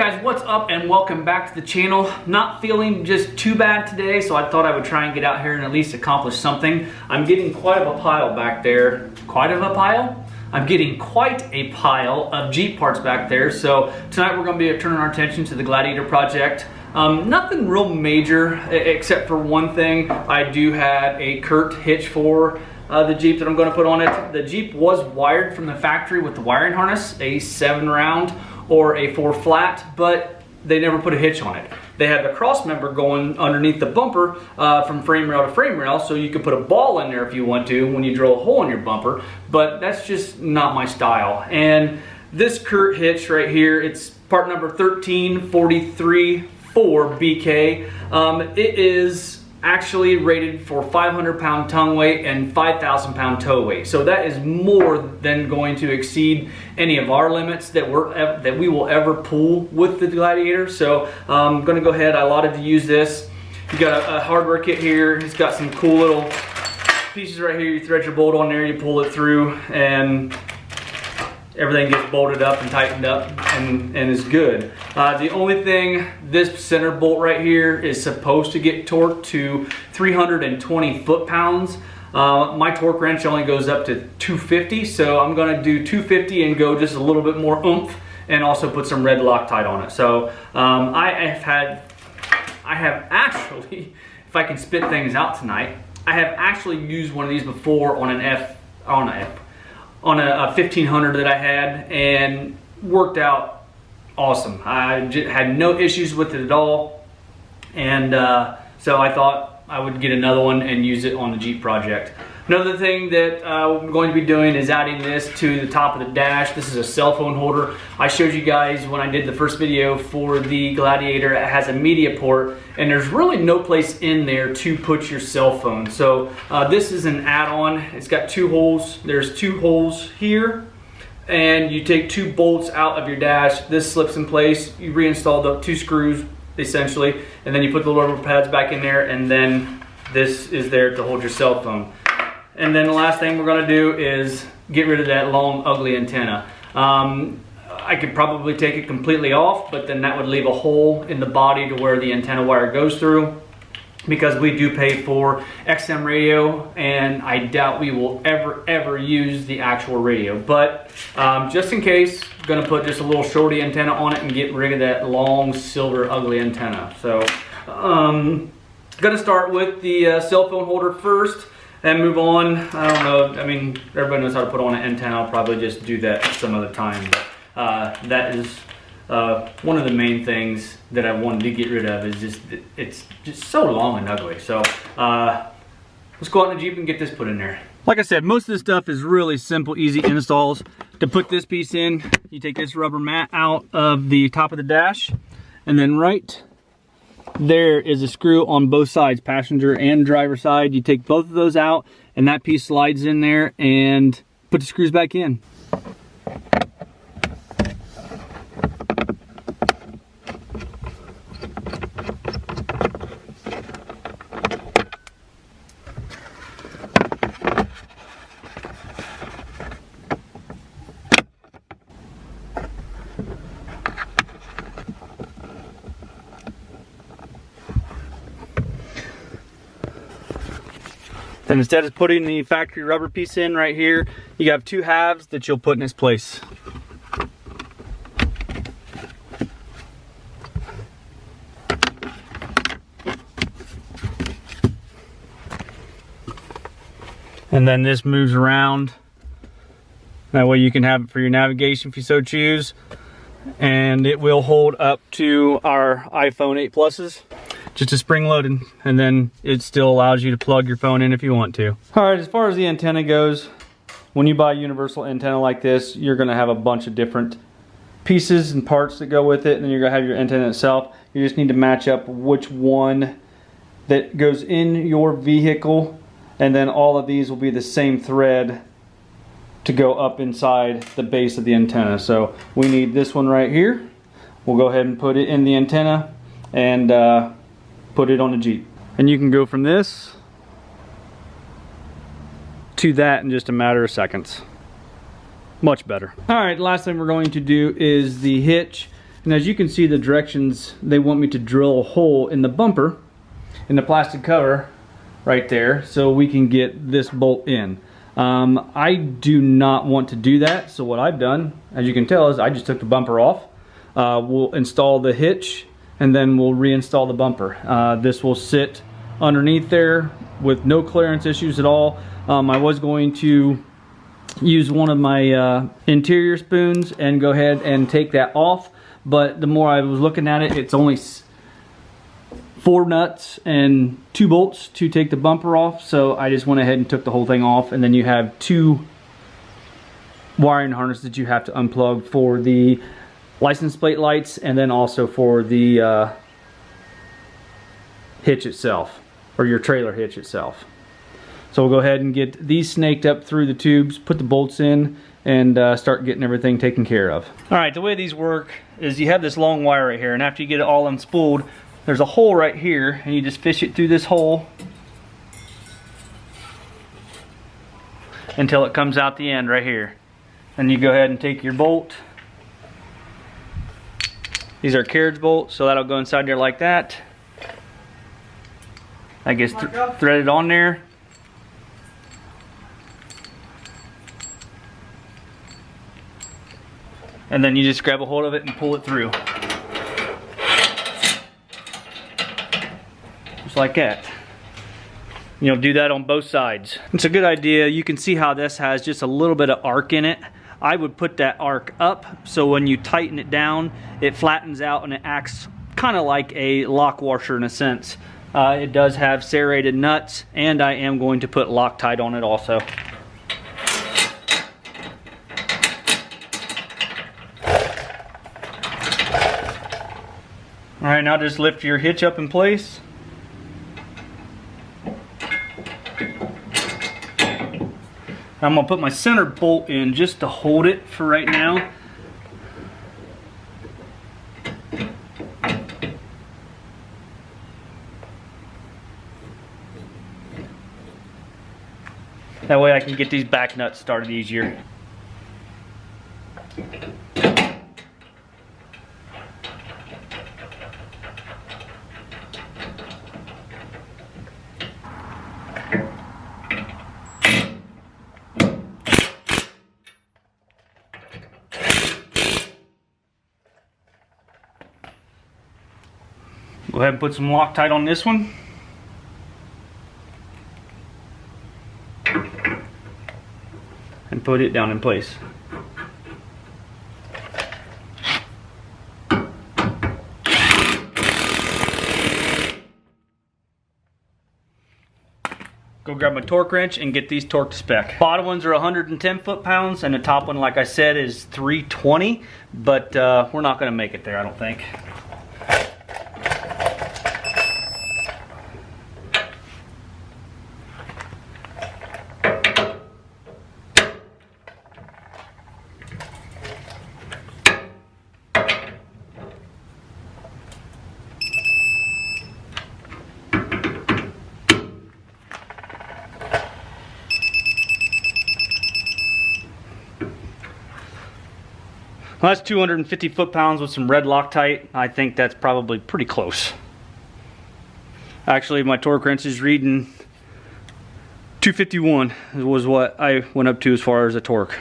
guys, what's up and welcome back to the channel. Not feeling just too bad today, so I thought I would try and get out here and at least accomplish something. I'm getting quite of a pile back there. Quite of a pile? I'm getting quite a pile of Jeep parts back there. So tonight we're going to be turning our attention to the Gladiator project. Nothing real major except for one thing. I do have a Curt hitch for the Jeep that I'm going to put on it. The Jeep was wired from the factory with the wiring harness, a 7-round or a 4-flat, but they never put a hitch on it. They have the cross member going underneath the bumper from frame rail to frame rail, so you could put a ball in there if you want to when you drill a hole in your bumper, but that's just not my style. And this Curt hitch right here, it's part number 13434BK. It is actually rated for 500-pound tongue weight and 5,000-pound toe weight. So that is more than going to exceed any of our limits that we will ever pull with the Gladiator. So I'm going to go ahead. I allotted to use this. You got a hardware kit here. It's got some cool little pieces right here. You thread your bolt on there, you pull it through, and everything gets bolted up and tightened up and is good. The only thing, this center bolt right here is supposed to get torqued to 320 foot-pounds. My torque wrench only goes up to 250, so I'm going to do 250 and go just a little bit more oomph and also put some red Loctite on it. So I have actually, if I can spit things out tonight, I have actually used one of these before on a 1500 that I had, and worked out awesome. I had no issues with it at all, and so I thought I would get another one and use it on the Jeep project. Another thing that I'm going to be doing is adding this to the top of the dash. This is a cell phone holder. I showed you guys when I did the first video for the Gladiator. It has a media port, and there's really no place in there to put your cell phone. So this is an add-on. It's got 2 holes. There's 2 holes here, and you take 2 bolts out of your dash. This slips in place. You reinstall the 2 screws essentially, and then you put the rubber pads back in there, and then this is there to hold your cell phone. And then the last thing we're going to do is get rid of that long, ugly antenna. I could probably take it completely off, but then that would leave a hole in the body to where the antenna wire goes through, because we do pay for XM radio, and I doubt we will ever use the actual radio. But just in case, I'm going to put just a little shorty antenna on it and get rid of that long, silver, ugly antenna. So going to start with the cell phone holder first and move on. I don't know, I mean, everybody knows how to put on an antenna. I'll probably just do that some other time, but that is one of the main things that I wanted to get rid of. Is just, it's just so long and ugly. So let's go out in the Jeep and get this put in there. Like I said, most of this stuff is really simple, easy installs. To put this piece in, you take this rubber mat out of the top of the dash, and then right there is a screw on both sides, passenger and driver side. You take both of those out, and that piece slides in there, and put the screws back in. Then instead of putting the factory rubber piece in right here, you have 2 halves that you'll put in its place. And then this moves around. That way you can have it for your navigation if you so choose. And it will hold up to our iPhone 8 Pluses. Just a spring loaded, and then it still allows you to plug your phone in if you want to. All right, as far as the antenna goes, when you buy a universal antenna like this, you're gonna have a bunch of different pieces and parts that go with it, and then you're gonna have your antenna itself. You just need to match up which one that goes in your vehicle, and then all of these will be the same thread to go up inside the base of the antenna. So we need this one right here. We'll go ahead and put it in the antenna and put it on the Jeep. And you can go from this to that in just a matter of seconds. Much better. All right, last thing we're going to do is the hitch. And as you can see, the directions, they want me to drill a hole in the bumper, in the plastic cover right there, so we can get this bolt in. I do not want to do that, so what I've done, as you can tell, is I just took the bumper off. We'll install the hitch and then we'll reinstall the bumper. This will sit underneath there with no clearance issues at all. I was going to use one of my interior spoons and go ahead and take that off, but the more I was looking at it, it's only 4 nuts and 2 bolts to take the bumper off, so I just went ahead and took the whole thing off. And then you have 2 wiring harnesses that you have to unplug for the license plate lights and then also for the hitch itself, or your trailer hitch itself. So we'll go ahead and get these snaked up through the tubes, put the bolts in, and start getting everything taken care of. All right, the way these work is you have this long wire right here, and after you get it all unspooled, there's a hole right here, and you just fish it through this hole until it comes out the end right here. Then you go ahead and take your bolt. These are carriage bolts, so that'll go inside there like that. That gets threaded on there. And then you just grab a hold of it and pull it through. Just like that. You know, do that on both sides. It's a good idea. You can see how this has just a little bit of arc in it. I would put that arc up so when you tighten it down, it flattens out and it acts kind of like a lock washer in a sense. It does have serrated nuts, and I am going to put Loctite on it also. Alright, now just lift your hitch up in place. I'm going to put my center bolt in just to hold it for right now. That way I can get these back nuts started easier. Go ahead and put some Loctite on this one. And put it down in place. Go grab my torque wrench and get these torqued to spec. Bottom ones are 110 foot-pounds and the top one, like I said, is 320, but we're not gonna make it there, I don't think. Well, that's 250 foot-pounds with some red Loctite. I think that's probably pretty close. Actually, my torque wrench is reading 251 was what I went up to as far as the torque.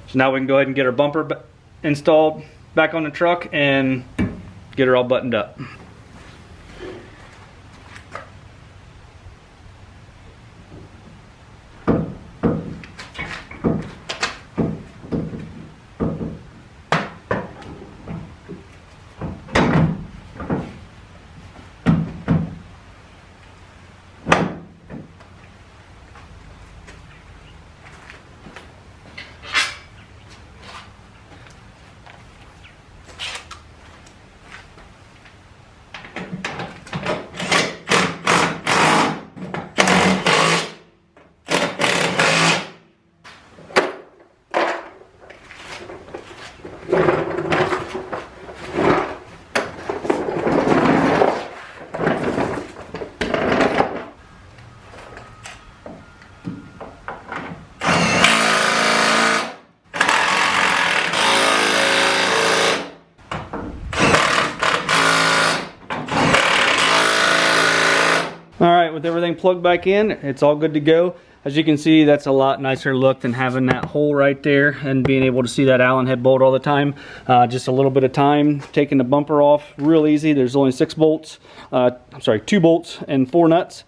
So now we can go ahead and get our bumper installed back on the truck and get her all buttoned up. with everything plugged back in, it's all good to go. As you can see, that's a lot nicer look than having that hole right there and being able to see that Allen head bolt all the time. Just a little bit of time taking the bumper off, real easy. There's only 6 bolts, I'm sorry, 2 bolts and 4 nuts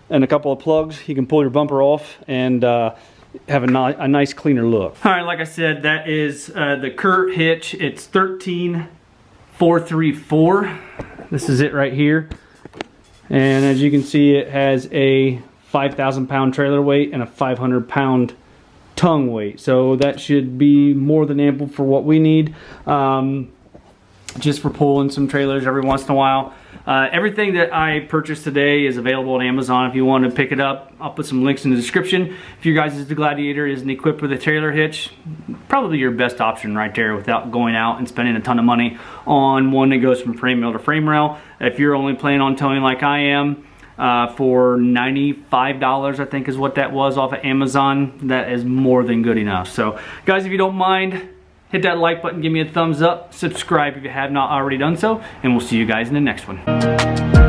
and a couple of plugs. You can pull your bumper off and have a nice cleaner look. All right, like I said, that is the Curt hitch. It's 13434. This is it right here. And as you can see, it has a 5,000 pound trailer weight and a 500 pound tongue weight. So that should be more than ample for what we need. Just for pulling some trailers every once in a while. Everything that I purchased today is available on Amazon if you want to pick it up. I'll put some links in the description. If you guys, the Gladiator isn't equipped with a trailer hitch, probably your best option right there without going out and spending a ton of money on one that goes from frame rail to frame rail. If you're only planning on towing like I am, for $95, I think is what that was off of Amazon, that is more than good enough. So guys, if you don't mind, hit that like button, give me a thumbs up, subscribe if you have not already done so, and we'll see you guys in the next one.